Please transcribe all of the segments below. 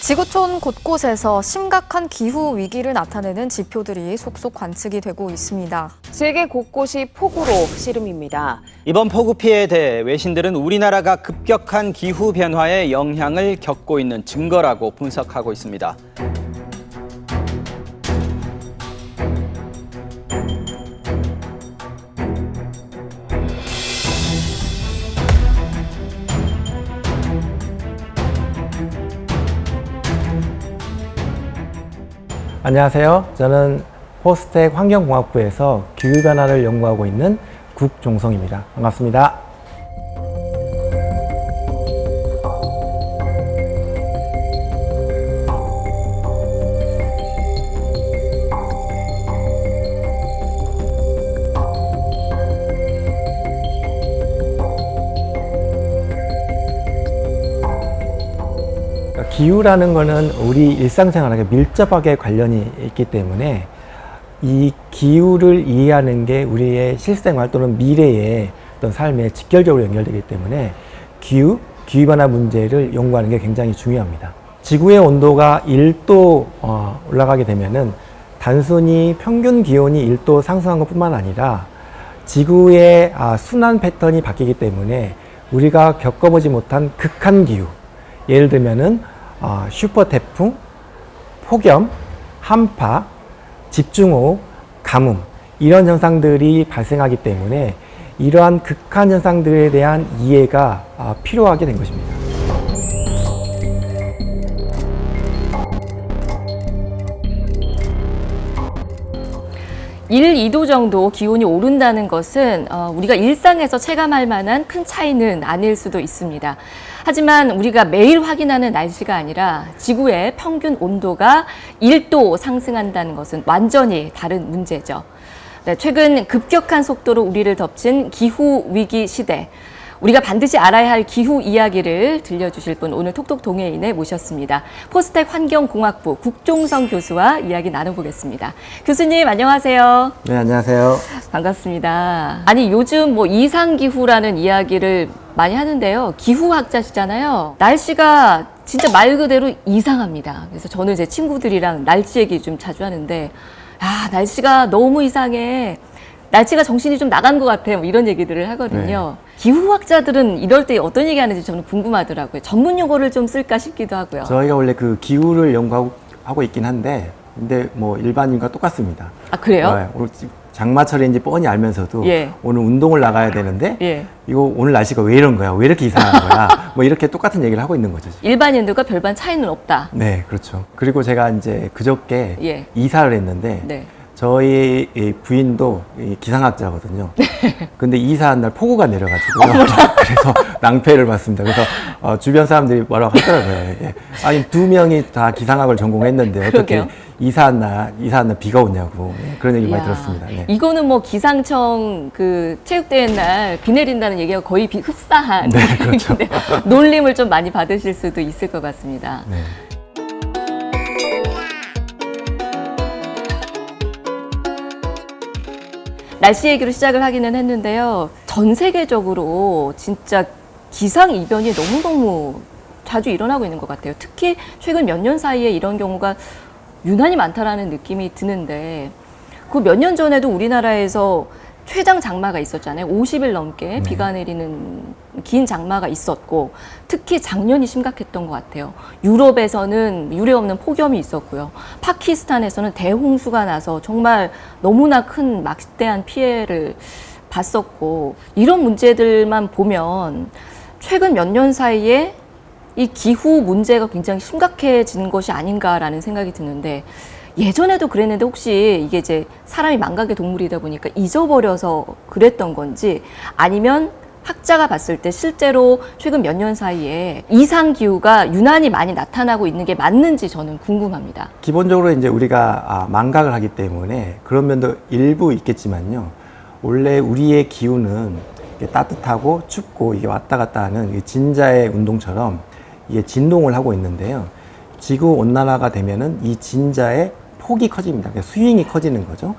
지구촌 곳곳에서 심각한 기후 위기를 나타내는 지표들이 속속 관측이 되고 있습니다. 세계 곳곳이 폭우로 씨름입니다. 이번 폭우 피해에 대해 외신들은 우리나라가 급격한 기후 변화의 영향을 겪고 있는 증거라고 분석하고 있습니다. 안녕하세요. 저는 포스텍 환경공학부에서 기후변화를 연구하고 있는 국종성입니다. 반갑습니다. 기후라는 것은 우리 일상생활하고 밀접하게 관련이 있기 때문에 이 기후를 이해하는 게 우리의 실생활 또는 미래의 어떤 삶에 직결적으로 연결되기 때문에 기후변화 문제를 연구하는 게 굉장히 중요합니다. 지구의 온도가 1도 올라가게 되면은 단순히 평균 기온이 1도 상승한 것뿐만 아니라 지구의 순환 패턴이 바뀌기 때문에 우리가 겪어보지 못한 극한 기후, 예를 들면은 슈퍼 태풍, 폭염, 한파, 집중호우, 가뭄 이런 현상들이 발생하기 때문에 이러한 극한 현상들에 대한 이해가 필요하게 된 것입니다. 1, 2도 정도 기온이 오른다는 것은 우리가 일상에서 체감할 만한 큰 차이는 아닐 수도 있습니다. 하지만 우리가 매일 확인하는 날씨가 아니라 지구의 평균 온도가 1도 상승한다는 것은 완전히 다른 문제죠. 네, 최근 급격한 속도로 우리를 덮친 기후 위기 시대. 우리가 반드시 알아야 할 기후 이야기를 들려주실 분 오늘 톡톡 동해인에 모셨습니다. 포스텍 환경공학부 국종성 교수와 이야기 나눠보겠습니다. 교수님 안녕하세요. 네, 안녕하세요. 반갑습니다. 아니 요즘 이상기후라는 이야기를 많이 하는데요. 기후학자시잖아요. 날씨가 진짜 말 그대로 이상합니다. 그래서 저는 제 친구들이랑 날씨 얘기 좀 자주 하는데 날씨가 너무 이상해. 날씨가 정신이 좀 나간 것 같아. 이런 얘기들을 하거든요. 네. 기후학자들은 이럴 때 어떤 얘기 하는지 저는 궁금하더라고요. 전문 용어를 좀 쓸까 싶기도 하고요. 저희가 원래 그 기후를 연구하고 있긴 한데, 근데 일반인과 똑같습니다. 아, 그래요? 오늘 장마철인지 뻔히 알면서도 예. 오늘 운동을 나가야 되는데, 예. 이거 오늘 날씨가 왜 이런 거야? 왜 이렇게 이상한 거야? 이렇게 똑같은 얘기를 하고 있는 거죠. 일반인들과 별반 차이는 없다. 네, 그렇죠. 그리고 제가 이제 그저께 예. 이사를 했는데, 네. 저희 부인도 기상학자거든요. 근데 이사한 날 폭우가 내려가지고요. 그래서 낭패를 봤습니다. 그래서 주변 사람들이 뭐라고 하더라고요. 예. 아니 2명이 다 기상학을 전공했는데 어떻게 그러게요. 이사한 날 비가 오냐고 그런 얘기 많이 들었습니다. 네. 이거는 기상청 체육대회 날 비 내린다는 얘기가 거의 흡사한 네, 그렇죠. 놀림을 좀 많이 받으실 수도 있을 것 같습니다. 네. 날씨 얘기로 시작을 하기는 했는데요. 전 세계적으로 진짜 기상이변이 너무너무 자주 일어나고 있는 것 같아요. 특히 최근 몇 년 사이에 이런 경우가 유난히 많다라는 느낌이 드는데 그 몇 년 전에도 우리나라에서 최장 장마가 있었잖아요. 50일 넘게 비가 내리는 긴 장마가 있었고 특히 작년이 심각했던 것 같아요. 유럽에서는 유례없는 폭염이 있었고요. 파키스탄에서는 대홍수가 나서 정말 너무나 큰 막대한 피해를 봤었고 이런 문제들만 보면 최근 몇 년 사이에 이 기후 문제가 굉장히 심각해지는 것이 아닌가라는 생각이 드는데 예전에도 그랬는데 혹시 이게 이제 사람이 망각의 동물이다 보니까 잊어버려서 그랬던 건지 아니면 학자가 봤을 때 실제로 최근 몇 년 사이에 이상기후가 유난히 많이 나타나고 있는 게 맞는지 저는 궁금합니다. 기본적으로 이제 우리가 망각을 하기 때문에 그런 면도 일부 있겠지만요. 원래 우리의 기후는 따뜻하고 춥고 이게 왔다 갔다 하는 진자의 운동처럼 이게 진동을 하고 있는데요. 지구 온난화가 되면은 이 진자의 폭이 커집니다. 스윙이 커지는 거죠.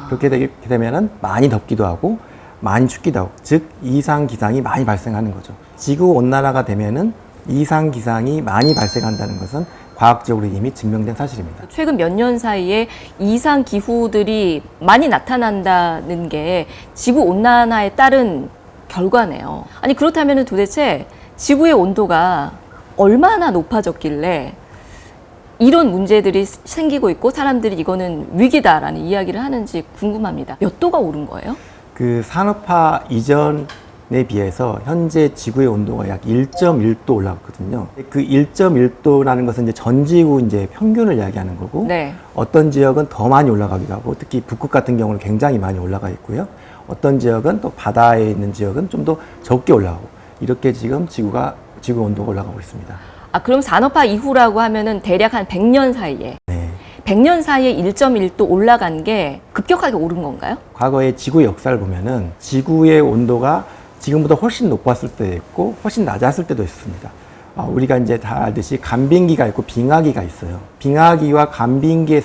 그렇게 되면은 많이 덥기도 하고 많이 춥기도 하고, 즉 이상 기상이 많이 발생하는 거죠. 지구 온난화가 되면은 이상 기상이 많이 발생한다는 것은 과학적으로 이미 증명된 사실입니다. 최근 몇 년 사이에 이상 기후들이 많이 나타난다는 게 지구 온난화에 따른 결과네요. 아니 그렇다면 도대체 지구의 온도가 얼마나 높아졌길래 이런 문제들이 생기고 있고 사람들이 이거는 위기다라는 이야기를 하는지 궁금합니다. 몇 도가 오른 거예요? 그 산업화 이전에 비해서 현재 지구의 온도가 약 1.1도 올라갔거든요. 그 1.1도라는 것은 이제 전 지구 이제 평균을 이야기하는 거고, 네. 어떤 지역은 더 많이 올라가기도 하고, 특히 북극 같은 경우는 굉장히 많이 올라가 있고요. 어떤 지역은 또 바다에 있는 지역은 좀 더 적게 올라가고, 이렇게 지금 지구 온도가 올라가고 있습니다. 아 그럼 산업화 이후라고 하면은 대략 한 100년 사이에 네. 100년 사이에 1.1도 올라간 게 급격하게 오른 건가요? 과거의 지구의 역사를 보면은 지구의 온도가 지금보다 훨씬 높았을 때도 있고 훨씬 낮았을 때도 있습니다. 우리가 이제 다 알듯이 간빙기가 있고 빙하기가 있어요. 빙하기와 간빙기의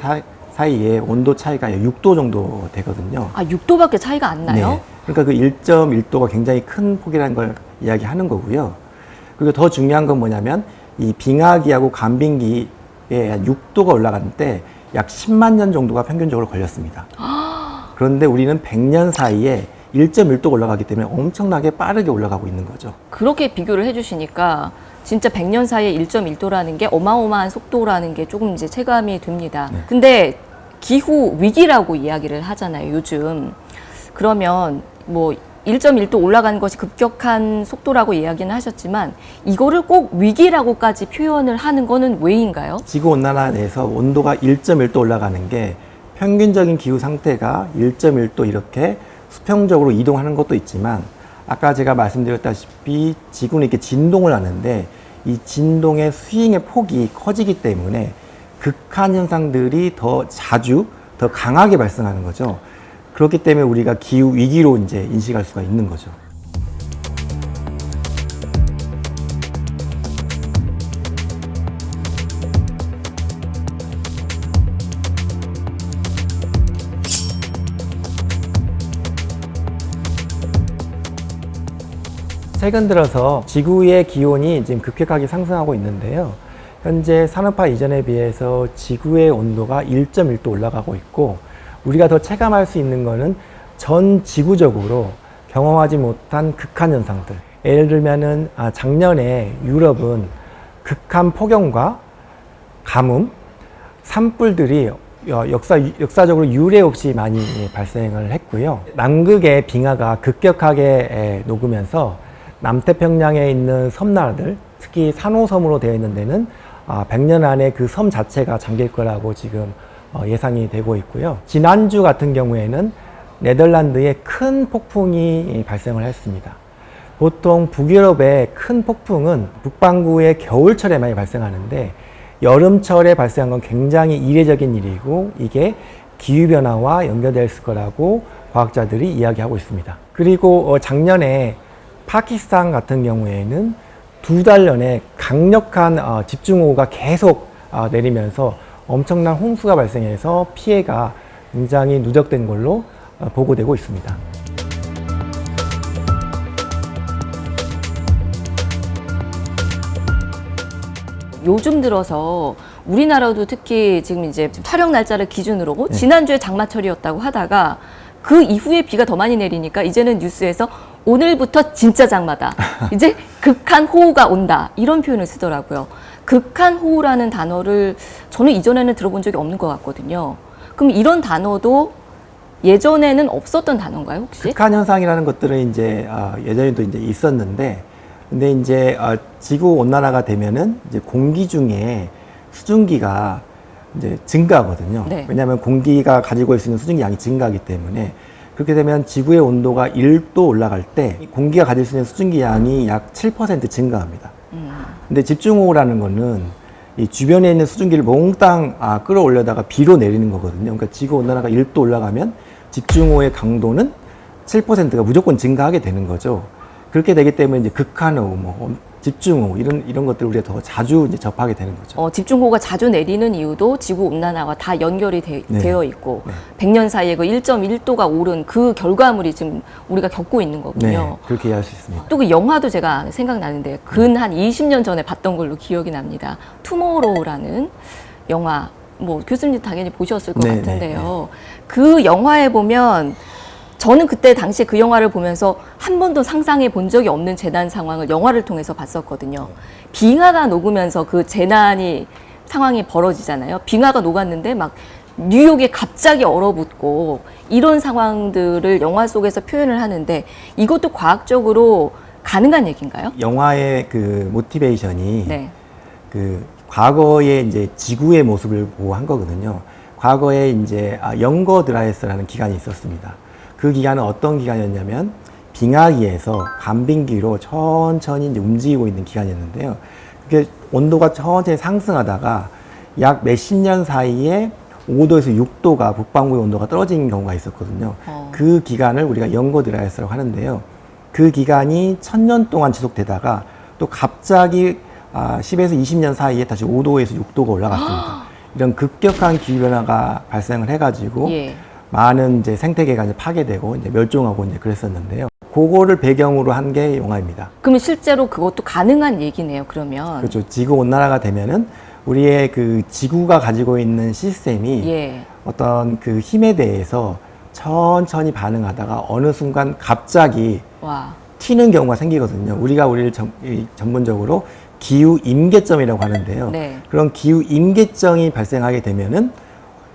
사이에 온도 차이가 6도 정도 되거든요. 아 6도밖에 차이가 안 나요? 네. 그러니까 그 1.1도가 굉장히 큰 폭이라는 걸 이야기하는 거고요. 그리고 더 중요한 건 뭐냐면 이 빙하기하고 간빙기에 한 6도가 올라가는데 약 10만 년 정도가 평균적으로 걸렸습니다. 그런데 우리는 100년 사이에 1.1도가 올라가기 때문에 엄청나게 빠르게 올라가고 있는 거죠. 그렇게 비교를 해주시니까 진짜 100년 사이에 1.1도라는 게 어마어마한 속도라는 게 조금 이제 체감이 됩니다. 네. 근데 기후 위기라고 이야기를 하잖아요, 요즘. 그러면 뭐 1.1도 올라가는 것이 급격한 속도라고 이야기는 하셨지만 이거를 꼭 위기라고까지 표현을 하는 거는 왜인가요? 지구온난화 내에서 온도가 1.1도 올라가는 게 평균적인 기후 상태가 1.1도 이렇게 수평적으로 이동하는 것도 있지만 아까 제가 말씀드렸다시피 지구는 이렇게 진동을 하는데 이 진동의 스윙의 폭이 커지기 때문에 극한 현상들이 더 자주, 더 강하게 발생하는 거죠. 그렇기 때문에 우리가 기후 위기로 이제 인식할 수가 있는 거죠. 최근 들어서 지구의 기온이 지금 급격하게 상승하고 있는데요. 현재 산업화 이전에 비해서 지구의 온도가 1.1도 올라가고 있고 우리가 더 체감할 수 있는 거는 전 지구적으로 경험하지 못한 극한 현상들. 예를 들면은 작년에 유럽은 극한 폭염과 가뭄, 산불들이 역사적으로 유례 없이 많이 발생을 했고요. 남극의 빙하가 급격하게 녹으면서 남태평양에 있는 섬나라들, 특히 산호섬으로 되어 있는 데는 100년 안에 그 섬 자체가 잠길 거라고 지금 예상이 되고 있고요. 지난주 같은 경우에는 네덜란드에 큰 폭풍이 발생을 했습니다. 보통 북유럽의 큰 폭풍은 북반구의 겨울철에 많이 발생하는데 여름철에 발생한 건 굉장히 이례적인 일이고 이게 기후변화와 연결될 거라고 과학자들이 이야기하고 있습니다. 그리고 작년에 파키스탄 같은 경우에는 2달 내내 강력한 집중호우가 계속 내리면서 엄청난 홍수가 발생해서 피해가 굉장히 누적된 걸로 보고되고 있습니다. 요즘 들어서 우리나라도 특히 지금 이제 촬영 날짜를 기준으로 지난주에 장마철이었다고 하다가 그 이후에 비가 더 많이 내리니까 이제는 뉴스에서 오늘부터 진짜 장마다. 이제 극한 호우가 온다. 이런 표현을 쓰더라고요. 극한 호우라는 단어를 저는 이전에는 들어본 적이 없는 것 같거든요. 그럼 이런 단어도 예전에는 없었던 단어인가요, 혹시? 극한 현상이라는 것들은 이제 예전에도 이제 있었는데, 근데 이제 지구 온난화가 되면은 이제 공기 중에 수증기가 이제 증가하거든요. 네. 왜냐하면 공기가 가지고 있을 수 있는 수증기 양이 증가하기 때문에 그렇게 되면 지구의 온도가 1도 올라갈 때 공기가 가질 수 있는 수증기 양이 약 7% 증가합니다. 근데 집중호우라는 거는 이 주변에 있는 수증기를 몽땅 끌어올려다가 비로 내리는 거거든요. 그러니까 지구 온난화가 1도 올라가면 집중호우의 강도는 7%가 무조건 증가하게 되는 거죠. 그렇게 되기 때문에 이제 극한호우, 집중호우 이런 것들을 우리가 더 자주 이제 접하게 되는 거죠. 집중호우가 자주 내리는 이유도 지구 온난화와 다 연결이 네. 되어 있고 네. 100년 사이에 그 1.1도가 오른 그 결과물이 지금 우리가 겪고 있는 거군요. 네, 그렇게 이해할 수 있습니다. 또 그 영화도 제가 생각나는데 근 한 20년 전에 봤던 걸로 기억이 납니다. 투모로우라는 영화, 뭐 교수님 당연히 보셨을 것 네, 같은데요. 그 영화에 보면 저는 그때 당시에 그 영화를 보면서 한 번도 상상해 본 적이 없는 재난 상황을 영화를 통해서 봤었거든요. 빙하가 녹으면서 그 재난이 상황이 벌어지잖아요. 빙하가 녹았는데 막 뉴욕에 갑자기 얼어붙고 이런 상황들을 영화 속에서 표현을 하는데 이것도 과학적으로 가능한 얘기인가요? 영화의 그 모티베이션이 네. 그 과거의 이제 지구의 모습을 보고 한 거거든요. 과거에 이제 영거 드라이스라는 기간이 있었습니다. 그 기간은 어떤 기간이었냐면 빙하기에서 간빙기로 천천히 이제 움직이고 있는 기간이었는데요. 그게 온도가 천천히 상승하다가 약 몇십 년 사이에 5도에서 6도가 북반구의 온도가 떨어진 경우가 있었거든요. 그 기간을 우리가 영거 드라이스라고 하는데요. 그 기간이 1000년 동안 지속되다가 또 갑자기 10에서 20년 사이에 다시 5도에서 6도가 올라갔습니다. 이런 급격한 기후변화가 발생을 해가지고 예. 많은 이제 생태계가 이제 파괴되고 이제 멸종하고 이제 그랬었는데요. 그거를 배경으로 한 게 영화입니다. 그러면 실제로 그것도 가능한 얘기네요, 그러면. 그렇죠. 지구 온난화가 되면은 우리의 그 지구가 가지고 있는 시스템이 예. 어떤 그 힘에 대해서 천천히 반응하다가 어느 순간 갑자기 와. 튀는 경우가 생기거든요. 우리를 전문적으로 기후 임계점이라고 하는데요. 네. 그런 기후 임계점이 발생하게 되면은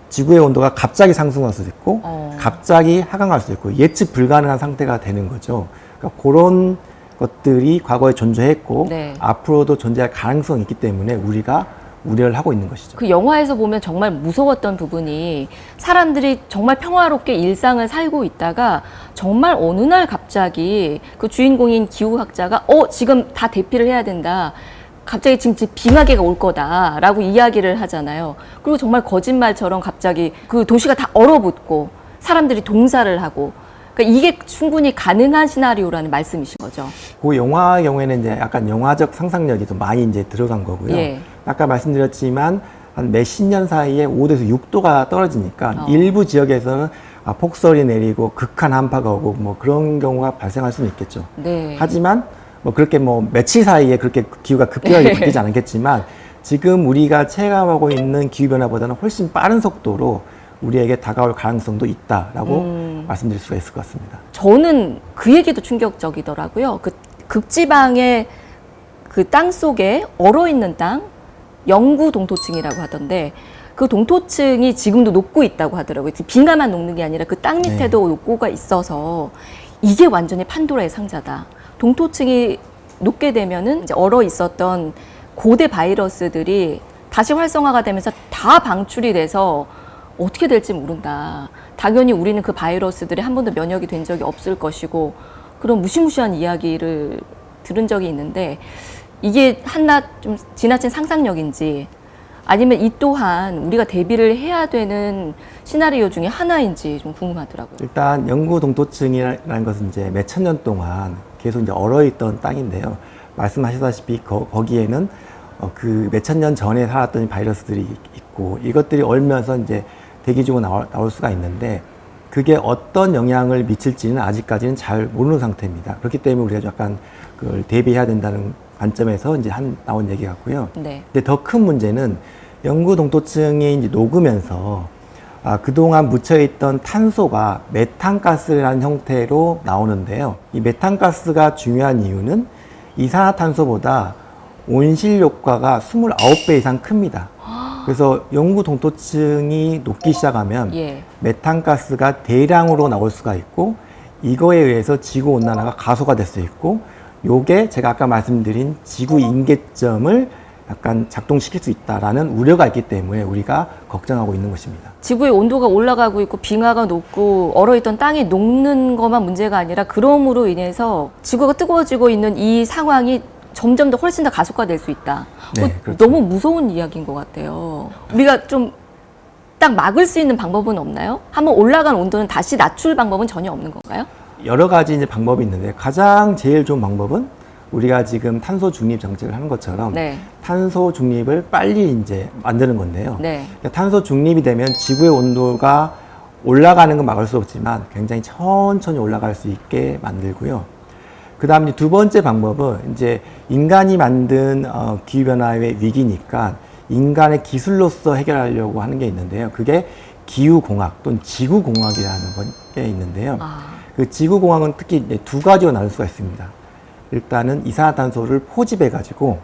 지구의 온도가 갑자기 상승할 수도 있고 갑자기 하강할 수도 있고 예측 불가능한 상태가 되는 거죠. 그러니까 그런 것들이 과거에 존재했고 네. 앞으로도 존재할 가능성이 있기 때문에 우리가 우려를 하고 있는 것이죠. 그 영화에서 보면 정말 무서웠던 부분이 사람들이 정말 평화롭게 일상을 살고 있다가 정말 어느 날 갑자기 그 주인공인 기후학자가 지금 다 대피를 해야 된다. 갑자기 지금 빙하기가 올 거다라고 이야기를 하잖아요. 그리고 정말 거짓말처럼 갑자기 그 도시가 다 얼어붙고 사람들이 동사를 하고 그러니까 이게 충분히 가능한 시나리오라는 말씀이신 거죠. 그 영화의 경우에는 이제 약간 영화적 상상력이 좀 많이 이제 들어간 거고요. 예. 아까 말씀드렸지만 한 몇십 년 사이에 5도에서 6도가 떨어지니까 일부 지역에서는 폭설이 내리고 극한 한파가 오고 뭐 그런 경우가 발생할 수는 있겠죠. 네. 하지만 뭐 그렇게 뭐 며칠 사이에 그렇게 기후가 급격하게 바뀌지 않겠지만 지금 우리가 체감하고 있는 기후변화보다는 훨씬 빠른 속도로 우리에게 다가올 가능성도 있다라고 말씀드릴 수가 있을 것 같습니다. 저는 그 얘기도 충격적이더라고요. 그 극지방의 그 땅 속에 얼어있는 땅, 영구 동토층이라고 하던데 그 동토층이 지금도 녹고 있다고 하더라고요. 빙하만 녹는 게 아니라 그 땅 밑에도 녹고가 있어서 이게 완전히 판도라의 상자다. 동토층이 녹게 되면은 이제 얼어 있었던 고대 바이러스들이 다시 활성화가 되면서 다 방출이 돼서 어떻게 될지 모른다. 당연히 우리는 그 바이러스들이 한 번도 면역이 된 적이 없을 것이고 그런 무시무시한 이야기를 들은 적이 있는데 이게 한낱 좀 지나친 상상력인지 아니면 이 또한 우리가 대비를 해야 되는 시나리오 중에 하나인지 좀 궁금하더라고요. 일단 영구 동토층이라는 것은 이제 몇천 년 동안 계속 이제 얼어있던 땅인데요. 말씀하셨다시피 거기에는 그 몇천 년 전에 살았던 바이러스들이 있고 이것들이 얼면서 이제 대기 중으로 나올 수가 있는데 그게 어떤 영향을 미칠지는 아직까지는 잘 모르는 상태입니다. 그렇기 때문에 우리가 약간 그걸 대비해야 된다는 관점에서 이제 나온 얘기 같고요. 네. 근데 더 큰 문제는 영구 동토층이 이제 녹으면서 그동안 묻혀있던 탄소가 메탄가스라는 형태로 나오는데요. 이 메탄가스가 중요한 이유는 이산화탄소보다 온실 효과가 29배 이상 큽니다. 그래서 영구 동토층이 녹기 시작하면 예. 메탄가스가 대량으로 나올 수가 있고 이거에 의해서 지구 온난화가 가속화 될 수 있고 요게 제가 아까 말씀드린 지구 임계점을 약간 작동시킬 수 있다라는 우려가 있기 때문에 우리가 걱정하고 있는 것입니다. 지구의 온도가 올라가고 있고 빙하가 녹고 얼어있던 땅이 녹는 것만 문제가 아니라 그럼으로 인해서 지구가 뜨거워지고 있는 이 상황이 점점 더 훨씬 더 가속화될 수 있다. 네, 그렇죠. 너무 무서운 이야기인 것 같아요. 우리가 좀 딱 막을 수 있는 방법은 없나요? 한번 올라간 온도는 다시 낮출 방법은 전혀 없는 건가요? 여러 가지 이제 방법이 있는데 가장 제일 좋은 방법은 우리가 지금 탄소 중립 정책을 하는 것처럼 네. 탄소 중립을 빨리 이제 만드는 건데요. 네. 그러니까 탄소 중립이 되면 지구의 온도가 올라가는 건 막을 수 없지만 굉장히 천천히 올라갈 수 있게 만들고요. 그 다음 두 번째 방법은 이제 인간이 만든 기후변화의 위기니까 인간의 기술로서 해결하려고 하는 게 있는데요. 그게 기후공학 또는 지구공학이라는 게 있는데요. 그 지구공학은 특히 이제 두 가지로 나눌 수가 있습니다. 일단은 이산화탄소를 포집해가지고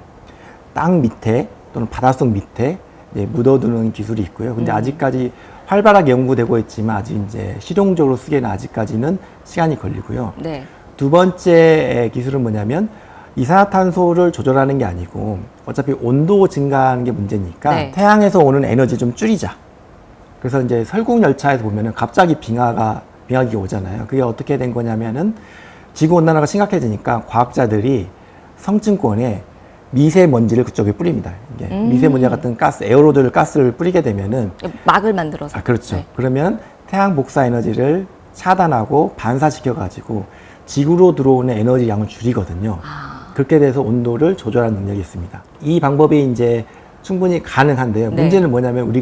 땅 밑에 또는 바닷속 밑에 이제 묻어두는 기술이 있고요. 근데 아직까지 활발하게 연구되고 있지만 아직 이제 실용적으로 쓰기에는 아직까지는 시간이 걸리고요. 네. 두 번째 기술은 뭐냐면 이산화탄소를 조절하는 게 아니고 어차피 온도 증가하는 게 문제니까 네. 태양에서 오는 에너지 좀 줄이자. 그래서 이제 설국열차에서 보면은 갑자기 빙하기 오잖아요. 그게 어떻게 된 거냐면은 지구온난화가 심각해지니까 과학자들이 성층권에 미세먼지를 그쪽에 뿌립니다. 이게 미세먼지 같은 가스, 에어로졸 가스를 뿌리게 되면은 막을 만들어서. 그렇죠. 네. 그러면 태양 복사 에너지를 차단하고 반사시켜 가지고 지구로 들어오는 에너지 양을 줄이거든요. 그렇게 돼서 온도를 조절하는 능력이 있습니다. 이 방법이 이제 충분히 가능한데요. 네. 문제는 뭐냐면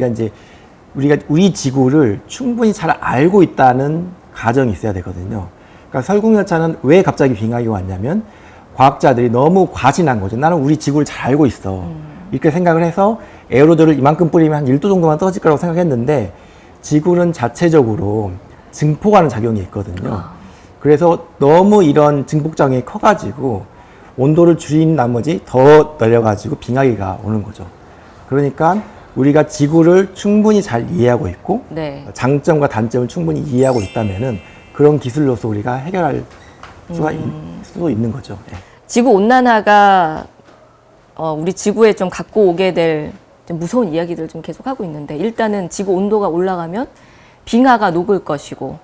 우리 지구를 충분히 잘 알고 있다는 가정이 있어야 되거든요. 그러니까 설국열차는 왜 갑자기 빙하기 왔냐면 과학자들이 너무 과신한 거죠. 나는 우리 지구를 잘 알고 있어. 이렇게 생각을 해서 에어로졸을 이만큼 뿌리면 한 1도 정도만 떨어질 거라고 생각했는데 지구는 자체적으로 증폭하는 작용이 있거든요. 그래서 너무 이런 증폭작용이 커가지고 온도를 줄인 나머지 더 내려가지고 빙하기가 오는 거죠. 그러니까 우리가 지구를 충분히 잘 이해하고 있고 네. 장점과 단점을 충분히 이해하고 있다면은 그런 기술로서 우리가 해결할 수도 있는 거죠. 예. 지구 온난화가 우리 지구에 좀 갖고 오게 될 좀 무서운 이야기들을 좀 계속하고 있는데 일단은 지구 온도가 올라가면 빙하가 녹을 것이고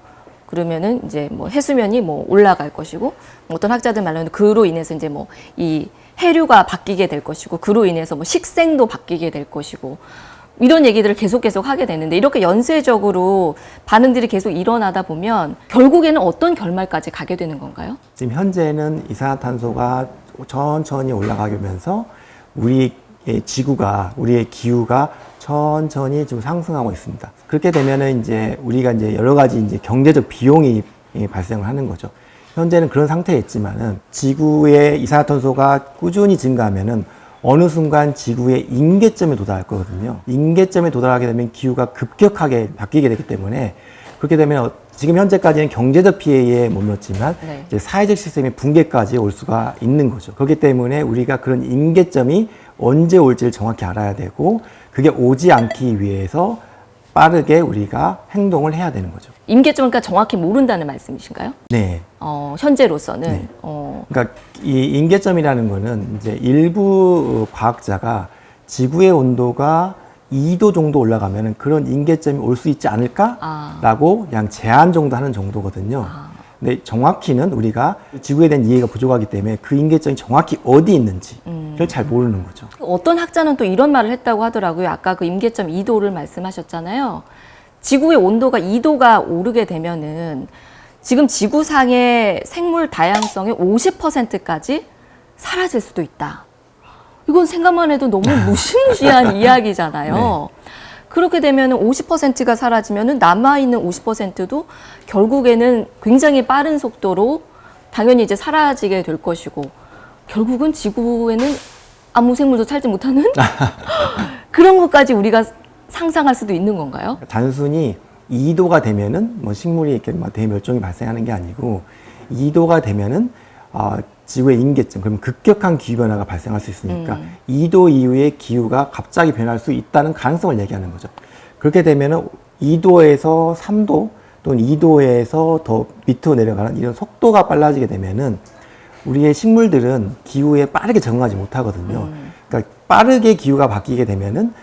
그러면은 이제 뭐 해수면이 뭐 올라갈 것이고 어떤 학자들 말로는 그로 인해서 이제 뭐 이 해류가 바뀌게 될 것이고 그로 인해서 뭐 식생도 바뀌게 될 것이고 이런 얘기들을 계속 하게 되는데 이렇게 연쇄적으로 반응들이 계속 일어나다 보면 결국에는 어떤 결말까지 가게 되는 건가요? 지금 현재는 이산화탄소가 천천히 올라가면서 우리의 지구가, 우리의 기후가 천천히 좀 상승하고 있습니다. 그렇게 되면은 이제 우리가 이제 여러 가지 이제 경제적 비용이 발생을 하는 거죠. 현재는 그런 상태에 있지만은 지구의 이산화탄소가 꾸준히 증가하면은 어느 순간 지구의 임계점에 도달할 거거든요. 임계점에 도달하게 되면 기후가 급격하게 바뀌게 되기 때문에 그렇게 되면 지금 현재까지는 경제적 피해에 못 넣었지만 네. 이제 사회적 시스템의 붕괴까지 올 수가 있는 거죠. 그렇기 때문에 우리가 그런 임계점이 언제 올지를 정확히 알아야 되고 그게 오지 않기 위해서 빠르게 우리가 행동을 해야 되는 거죠. 임계점을 그러니까 정확히 모른다는 말씀이신가요? 네. 현재로서는. 네. 그러니까 이 임계점이라는 거는 이제 일부 과학자가 지구의 온도가 2도 정도 올라가면 그런 임계점이 올 수 있지 않을까라고 그냥 제한 정도 하는 정도거든요. 근데 정확히는 우리가 지구에 대한 이해가 부족하기 때문에 그 임계점이 정확히 어디 있는지를 잘 모르는 거죠. 어떤 학자는 또 이런 말을 했다고 하더라고요. 아까 그 임계점 2도를 말씀하셨잖아요. 지구의 온도가 2도가 오르게 되면은 지금 지구상의 생물 다양성의 50%까지 사라질 수도 있다. 이건 생각만 해도 너무 무시무시한 이야기잖아요. 네. 그렇게 되면 50%가 사라지면 남아있는 50%도 결국에는 굉장히 빠른 속도로 당연히 이제 사라지게 될 것이고 결국은 지구에는 아무 생물도 살지 못하는 그런 것까지 우리가 상상할 수도 있는 건가요? 단순히 2도가 되면은 뭐 식물이 이렇게 막 대멸종이 발생하는 게 아니고 2도가 되면은 지구의 임계점, 그러면 급격한 기후변화가 발생할 수 있으니까 2도 이후에 기후가 갑자기 변할 수 있다는 가능성을 얘기하는 거죠. 그렇게 되면은 2도에서 3도 또는 2도에서 더 밑으로 내려가는 이런 속도가 빨라지게 되면은 우리의 식물들은 기후에 빠르게 적응하지 못하거든요. 그러니까 빠르게 기후가 바뀌게 되면은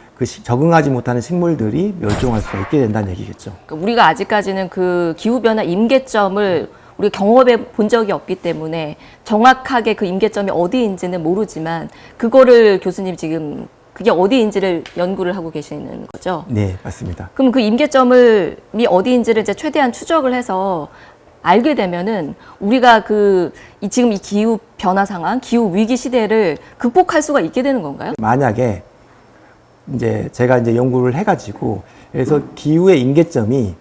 적응하지 못하는 식물들이 멸종할 수가 있게 된다는 얘기겠죠. 우리가 아직까지는 그 기후변화 임계점을 우리가 경험해 본 적이 없기 때문에 정확하게 그 임계점이 어디인지는 모르지만 그거를 교수님 지금 그게 어디인지를 연구를 하고 계시는 거죠? 네, 맞습니다. 그럼 그 임계점이 어디인지를 이제 최대한 추적을 해서 알게 되면은 우리가 지금 이 기후 변화 상황, 기후 위기 시대를 극복할 수가 있게 되는 건가요? 만약에 이제 제가 이제 연구를 해가지고 그래서 기후의 임계점이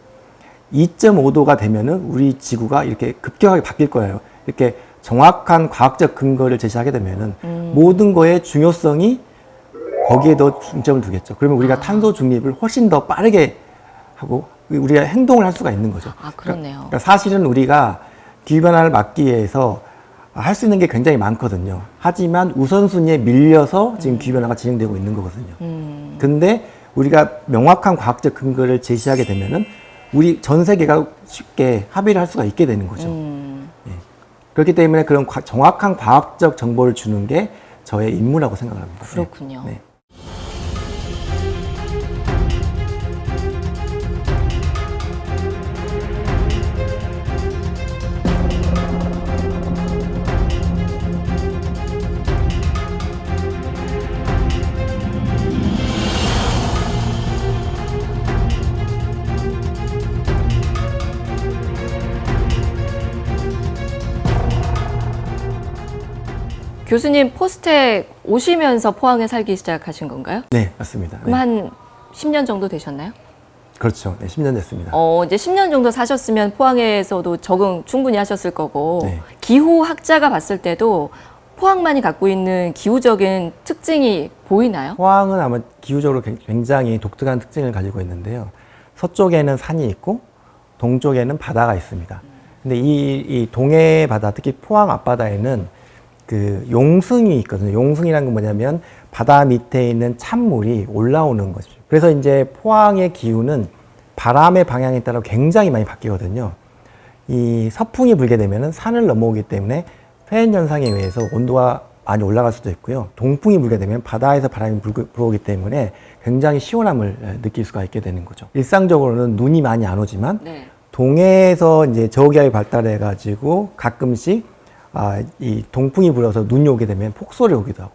2.5도가 되면은 우리 지구가 이렇게 급격하게 바뀔 거예요. 이렇게 정확한 과학적 근거를 제시하게 되면은 모든 거의 중요성이 거기에 더 중점을 두겠죠. 그러면 우리가 탄소 중립을 훨씬 더 빠르게 하고 우리가 행동을 할 수가 있는 거죠. 아, 그렇네요. 그러니까 사실은 우리가 기후변화를 막기 위해서 할 수 있는 게 굉장히 많거든요. 하지만 우선순위에 밀려서 지금 기후변화가 진행되고 있는 거거든요. 근데 우리가 명확한 과학적 근거를 제시하게 되면은 우리 전 세계가 쉽게 합의를 할 수가 있게 되는 거죠. 예. 그렇기 때문에 그런 정확한 과학적 정보를 주는 게 저의 임무라고 생각합니다. 그렇군요. 네. 교수님 포스텍 오시면서 포항에 살기 시작하신 건가요? 네, 맞습니다. 그럼 네. 한 10년 정도 되셨나요? 그렇죠. 네, 10년 됐습니다. 이제 10년 정도 사셨으면 포항에서도 적응 충분히 하셨을 거고 네. 기후학자가 봤을 때도 포항만이 갖고 있는 기후적인 특징이 보이나요? 포항은 아마 기후적으로 굉장히 독특한 특징을 가지고 있는데요. 서쪽에는 산이 있고 동쪽에는 바다가 있습니다. 근데 이 동해 바다, 특히 포항 앞바다에는 그 용승이 있거든요. 용승이라는 건 뭐냐면 바다 밑에 있는 찬물이 올라오는 거죠. 그래서 이제 포항의 기후는 바람의 방향에 따라 굉장히 많이 바뀌거든요. 이 서풍이 불게 되면은 산을 넘어오기 때문에 페엔 현상에 의해서 온도가 많이 올라갈 수도 있고요. 동풍이 불게 되면 바다에서 바람이 불어오기 때문에 굉장히 시원함을 느낄 수가 있게 되는 거죠. 일상적으로는 눈이 많이 안 오지만 네. 동해에서 이제 저기압이 발달해 가지고 가끔씩 이 동풍이 불어서 눈이 오게 되면 폭설이 오기도 하고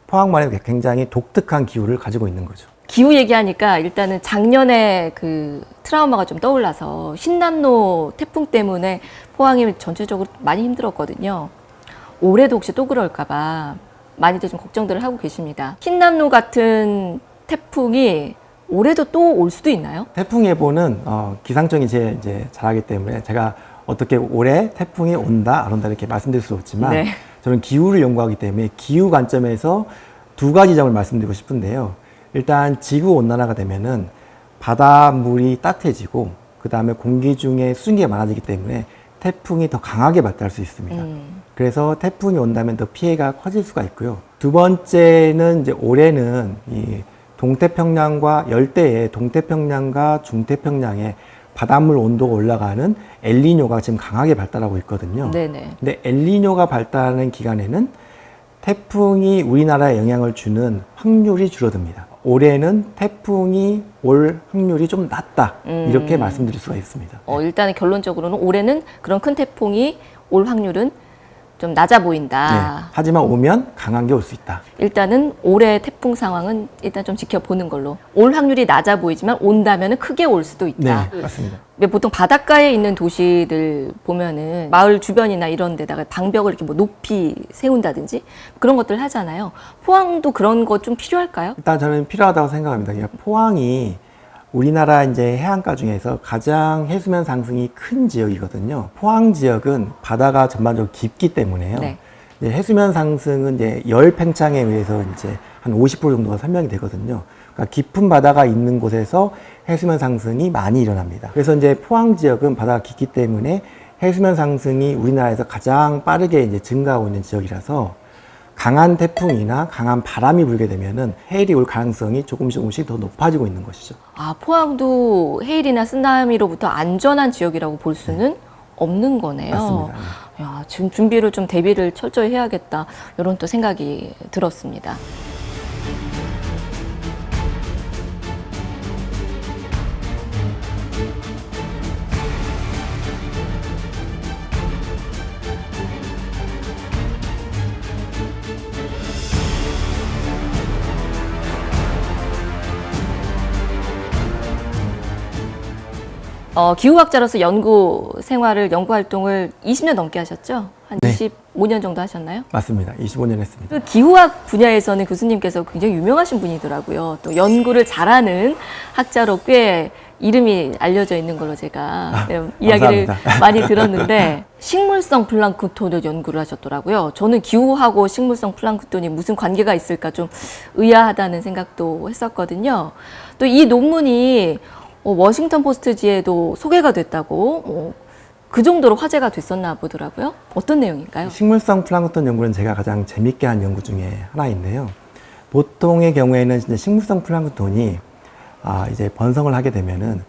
포항만의 굉장히 독특한 기후를 가지고 있는 거죠. 기후 얘기하니까 일단은 작년에 그 트라우마가 좀 떠올라서 신남노 태풍 때문에 포항이 전체적으로 많이 힘들었거든요. 올해도 혹시 또 그럴까봐 많이들 좀 걱정들을 하고 계십니다. 신남노 같은 태풍이 올해도 또 올 수도 있나요? 태풍 예보는 기상청이 이제 잘하기 때문에 제가 어떻게 올해 태풍이 온다 안 온다 이렇게 말씀드릴 수 없지만 네. 저는 기후를 연구하기 때문에 기후 관점에서 두 가지 점을 말씀드리고 싶은데요. 일단 지구 온난화가 되면은 바닷물이 따뜻해지고 그 다음에 공기 중에 수증기가 많아지기 때문에 태풍이 더 강하게 발달할 수 있습니다. 그래서 태풍이 온다면 더 피해가 커질 수가 있고요. 두 번째는 이제 올해는 이 동태평양과 열대의 동태평양과 중태평양의 바닷물 온도가 올라가는 엘니뇨가 지금 강하게 발달하고 있거든요. 네네. 근데 엘니뇨가 발달하는 기간에는 태풍이 우리나라에 영향을 주는 확률이 줄어듭니다. 올해는 태풍이 올 확률이 좀 낮다. 이렇게 말씀드릴 수가 있습니다. 일단은 결론적으로는 올해는 그런 큰 태풍이 올 확률은 좀 낮아 보인다. 네. 하지만 오면 강한 게 올 수 있다. 일단은 올해 태풍 상황은 일단 좀 지켜보는 걸로. 올 확률이 낮아 보이지만 온다면 크게 올 수도 있다. 네, 맞습니다. 왜 보통 바닷가에 있는 도시들 보면은 마을 주변이나 이런 데다가 방벽을 이렇게 뭐 높이 세운다든지 그런 것들 하잖아요. 포항도 그런 거 좀 필요할까요? 일단 저는 필요하다고 생각합니다. 그러니까 포항이 우리나라 이제 해안가 중에서 가장 해수면 상승이 큰 지역이거든요. 포항 지역은 바다가 전반적으로 깊기 때문에요. 네. 이제 해수면 상승은 이제 열 팽창에 의해서 이제 한 50% 정도가 설명이 되거든요. 그러니까 깊은 바다가 있는 곳에서 해수면 상승이 많이 일어납니다. 그래서 이제 포항 지역은 바다가 깊기 때문에 해수면 상승이 우리나라에서 가장 빠르게 이제 증가하고 있는 지역이라서 강한 태풍이나 강한 바람이 불게 되면은 해일이 올 가능성이 조금씩 더 높아지고 있는 것이죠. 포항도 해일이나 쓰나미로부터 안전한 지역이라고 볼 수는 없는 거네요. 맞습니다. 야, 지금 준비를 좀 대비를 철저히 해야겠다. 이런 또 생각이 들었습니다. 기후학자로서 연구 생활을, 연구 활동을 20년 넘게 하셨죠? 한 네. 25년 정도 하셨나요? 맞습니다. 25년 했습니다. 그 기후학 분야에서는 교수님께서 굉장히 유명하신 분이더라고요. 또 연구를 잘하는 학자로 꽤 이름이 알려져 있는 걸로 제가 이야기를 감사합니다. 많이 들었는데 식물성 플랑크톤을 연구를 하셨더라고요. 저는 기후하고 식물성 플랑크톤이 무슨 관계가 있을까 좀 의아하다는 생각도 했었거든요. 또 이 논문이 워싱턴 포스트지에도 소개가 됐다고 그 정도로 화제가 됐었나 보더라고요. 어떤 내용인가요? 식물성 플랑크톤 연구는 제가 가장 재밌게 한 연구 중에 하나인데요. 보통의 경우에는 이제 식물성 플랑크톤이 이제 번성을 하게 되면은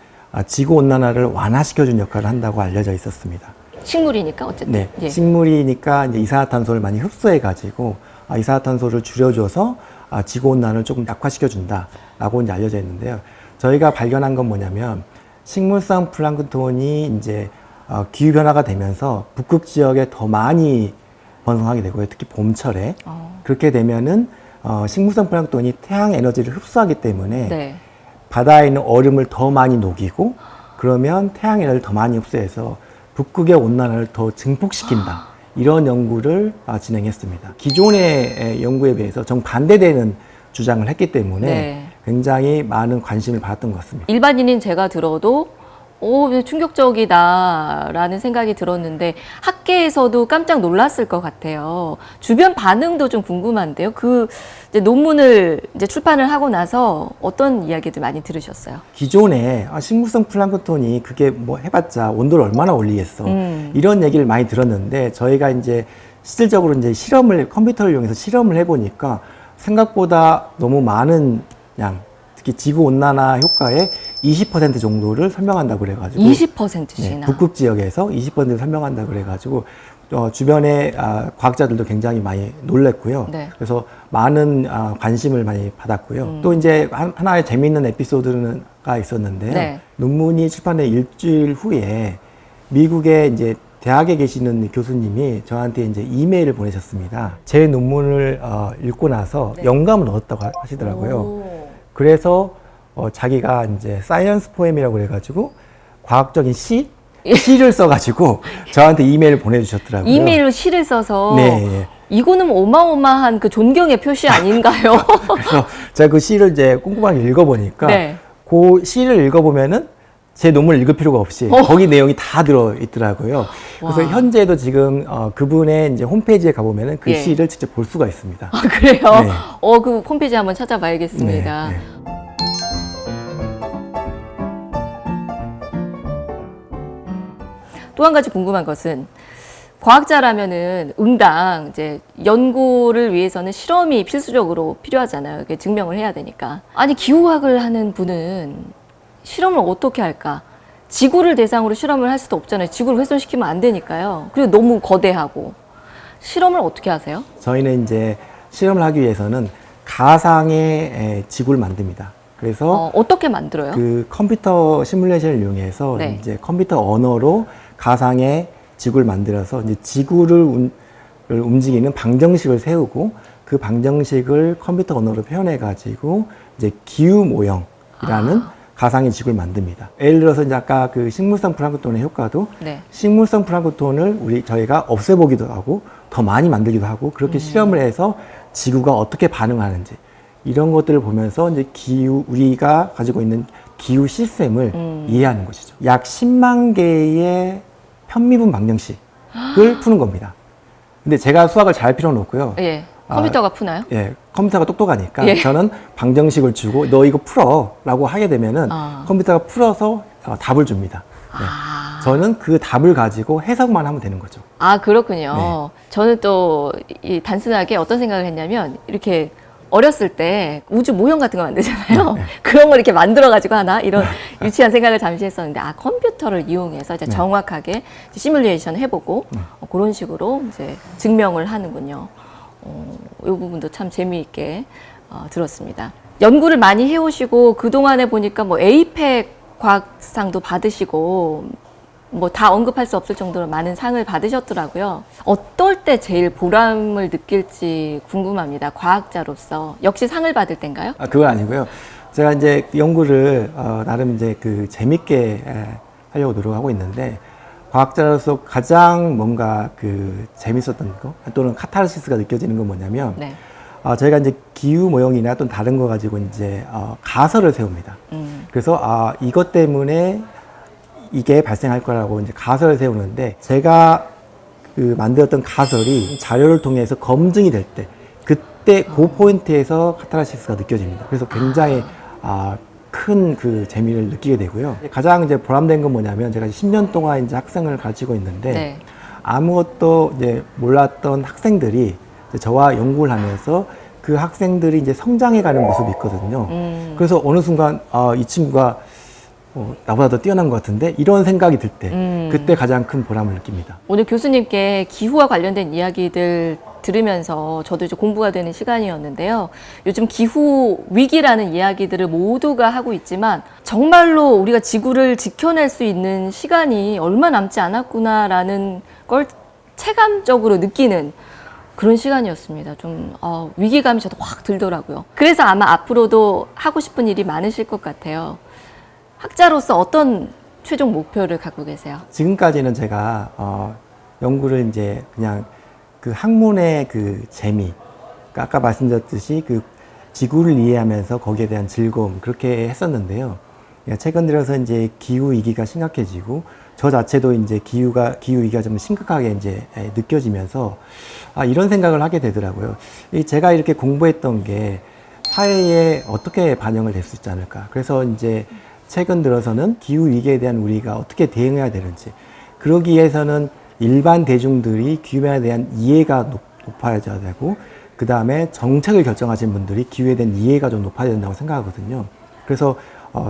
지구 온난화를 완화시켜준 역할을 한다고 알려져 있었습니다. 식물이니까 어쨌든. 네, 예. 식물이니까 이제 이산화탄소를 많이 흡수해가지고 이산화탄소를 줄여줘서 지구 온난화를 조금 약화시켜준다라고 이제 알려져 있는데요. 저희가 발견한 건 뭐냐면 식물성 플랑크톤이 이제 기후 변화가 되면서 북극 지역에 더 많이 번성하게 되고요. 특히 봄철에 그렇게 되면은 식물성 플랑크톤이 태양 에너지를 흡수하기 때문에 네. 바다에 있는 얼음을 더 많이 녹이고 그러면 태양 에너지를 더 많이 흡수해서 북극의 온난화를 더 증폭시킨다. 이런 연구를 진행했습니다. 기존의 연구에 비해서 정반대되는 주장을 했기 때문에 네. 굉장히 많은 관심을 받았던 것 같습니다. 일반인인 제가 들어도 충격적이다라는 생각이 들었는데 학계에서도 깜짝 놀랐을 것 같아요. 주변 반응도 좀 궁금한데요. 이제 논문을 이제 출판을 하고 나서 어떤 이야기들 많이 들으셨어요? 기존에 식물성 플랑크톤이 그게 뭐 해봤자 온도를 얼마나 올리겠어. 이런 얘기를 많이 들었는데 저희가 이제 실질적으로 이제 컴퓨터를 이용해서 실험을 해보니까 생각보다 너무 많은 양, 특히 지구 온난화 효과의 20% 정도를 설명한다고 그래가지고 20%씩이나. 북극 지역에서 20%를 설명한다고 그래가지고 주변의 과학자들도 굉장히 많이 놀랬고요. 네. 그래서 많은 관심을 많이 받았고요. 또 이제 하나의 재미있는 에피소드가 있었는데요. 네. 논문이 출판된 일주일 후에 미국의 이제 대학에 계시는 교수님이 저한테 이제 이메일을 보내셨습니다. 제 논문을 읽고 나서 네. 영감을 얻었다고 하시더라고요. 오. 그래서 자기가 이제 사이언스 포엠이라고 그래가지고 과학적인 시를 써가지고 저한테 이메일을 보내주셨더라고요. 이메일로 시를 써서 네. 이거는 어마어마한 그 존경의 표시 아닌가요? 그래서 제가 그 시를 이제 꼼꼼하게 읽어보니까 네. 그 시를 읽어보면은 제 논문을 읽을 필요가 없이 거기 내용이 다 들어 있더라고요. 그래서 와. 현재도 지금 그분의 이제 홈페이지에 가보면은 그 예. 시를 직접 볼 수가 있습니다. 아, 그래요? 네. 그 홈페이지 한번 찾아봐야겠습니다. 네, 네. 또 한 가지 궁금한 것은 과학자라면은 응당 이제 연구를 위해서는 실험이 필수적으로 필요하잖아요. 이게 증명을 해야 되니까. 아니 기후학을 하는 분은 실험을 어떻게 할까? 지구를 대상으로 실험을 할 수도 없잖아요. 지구를 훼손시키면 안 되니까요. 그리고 너무 거대하고. 실험을 어떻게 하세요? 저희는 이제 실험을 하기 위해서는 가상의 지구를 만듭니다. 그래서 어떻게 만들어요? 그 컴퓨터 시뮬레이션을 이용해서 네. 이제 컴퓨터 언어로 가상의 지구를 만들어서 이제 지구를 움직이는 방정식을 세우고 그 방정식을 컴퓨터 언어로 표현해 가지고 이제 기후 모형이라는 가상의 지구를 만듭니다. 예를 들어서 이제 아까 그 식물성 플랑크톤의 효과도 네. 식물성 플랑크톤을 저희가 없애보기도 하고 더 많이 만들기도 하고 그렇게 실험을 해서 지구가 어떻게 반응하는지 이런 것들을 보면서 이제 우리가 가지고 있는 기후 시스템을 이해하는 것이죠. 약 10만 개의 편미분 방정식을 푸는 겁니다. 근데 제가 수학을 잘 필요는 없고요. 예. 컴퓨터가 푸나요? 예, 컴퓨터가 똑똑하니까 예. 저는 방정식을 주고 너 이거 풀어라고 하게 되면은 컴퓨터가 풀어서 답을 줍니다. 네. 저는 그 답을 가지고 해석만 하면 되는 거죠. 아, 그렇군요. 네. 저는 또 단순하게 어떤 생각을 했냐면 이렇게 어렸을 때 우주 모형 같은 거 만들잖아요. 그런 걸 이렇게 만들어가지고 하나? 이런 유치한 생각을 잠시 했었는데, 컴퓨터를 이용해서 이제 정확하게 시뮬레이션 해보고, 그런 식으로 이제 증명을 하는군요. 이 부분도 참 재미있게 들었습니다. 연구를 많이 해오시고, 그동안에 보니까 뭐 에이펙 과학상도 받으시고, 뭐 다 언급할 수 없을 정도로 많은 상을 받으셨더라고요. 어떨 때 제일 보람을 느낄지 궁금합니다. 과학자로서. 역시 상을 받을 때인가요? 그건 아니고요. 제가 이제 연구를 나름 이제 재밌게 하려고 노력하고 있는데 과학자로서 가장 뭔가 그 재밌었던 거 또는 카타르시스가 느껴지는 건 뭐냐면 네. 저희가 이제 기후 모형이나 또는 다른 거 가지고 이제 가설을 세웁니다. 그래서 이것 때문에 이게 발생할 거라고 이제 가설을 세우는데 제가 그 만들었던 가설이 자료를 통해서 검증이 될 때 그때 그 포인트에서 카타르시스가 느껴집니다. 그래서 굉장히 큰 그 재미를 느끼게 되고요. 가장 이제 보람된 건 뭐냐면 제가 10년 동안 이제 학생을 가지고 있는데 네. 아무것도 이제 몰랐던 학생들이 이제 저와 연구를 하면서 그 학생들이 이제 성장해가는 모습이 있거든요. 그래서 어느 순간 이 친구가 나보다 더 뛰어난 것 같은데 이런 생각이 들 때 그때 가장 큰 보람을 느낍니다. 오늘 교수님께 기후와 관련된 이야기들 들으면서 저도 이제 공부가 되는 시간이었는데요. 요즘 기후 위기라는 이야기들을 모두가 하고 있지만 정말로 우리가 지구를 지켜낼 수 있는 시간이 얼마 남지 않았구나라는 걸 체감적으로 느끼는 그런 시간이었습니다. 좀 위기감이 저도 확 들더라고요. 그래서 아마 앞으로도 하고 싶은 일이 많으실 것 같아요. 학자로서 어떤 최종 목표를 갖고 계세요? 지금까지는 제가 연구를 이제 그냥 그 학문의 그 재미, 그러니까 아까 말씀드렸듯이 그 지구를 이해하면서 거기에 대한 즐거움 그렇게 했었는데요. 최근 들어서 이제 기후 위기가 심각해지고 저 자체도 이제 기후 위기가 좀 심각하게 이제 느껴지면서 이런 생각을 하게 되더라고요. 제가 이렇게 공부했던 게 사회에 어떻게 반영을 될 수 있지 않을까. 그래서 이제 최근 들어서는 기후 위기에 대한 우리가 어떻게 대응해야 되는지, 그러기 위해서는 일반 대중들이 기후에 대한 이해가 높아져야 되고, 그 다음에 정책을 결정하신 분들이 기후에 대한 이해가 좀 높아야 된다고 생각하거든요. 그래서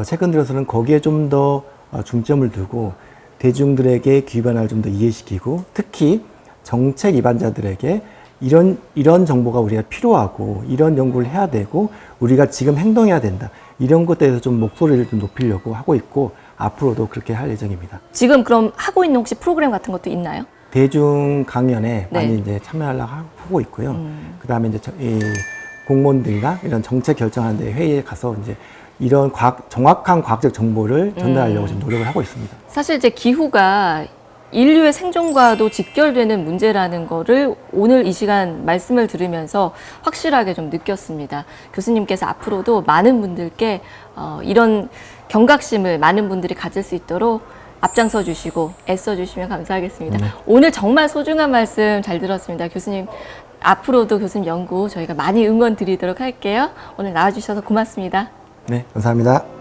최근 들어서는 거기에 좀 더 중점을 두고 대중들에게 기후 변화를 좀 더 이해시키고, 특히 정책 입안자들에게 이런 정보가 우리가 필요하고 이런 연구를 해야 되고 우리가 지금 행동해야 된다, 이런 것에 대해서 좀 목소리를 좀 높이려고 하고 있고 앞으로도 그렇게 할 예정입니다. 지금 그럼 하고 있는 혹시 프로그램 같은 것도 있나요? 대중 강연에 네. 많이 이제 참여하려고 하고 있고요. 그다음에 이제 이 공무원들이나 이런 정책 결정하는 데 회의에 가서 이제 이런 정확한 과학적 정보를 전달하려고 지금 노력을 하고 있습니다. 사실 이제 기후가 인류의 생존과도 직결되는 문제라는 거를 오늘 이 시간 말씀을 들으면서 확실하게 좀 느꼈습니다. 교수님께서 앞으로도 많은 분들께 이런 경각심을 많은 분들이 가질 수 있도록 앞장서 주시고 애써 주시면 감사하겠습니다. 오늘 정말 소중한 말씀 잘 들었습니다. 교수님, 앞으로도 교수님 연구 저희가 많이 응원 드리도록 할게요. 오늘 나와주셔서 고맙습니다. 네, 감사합니다.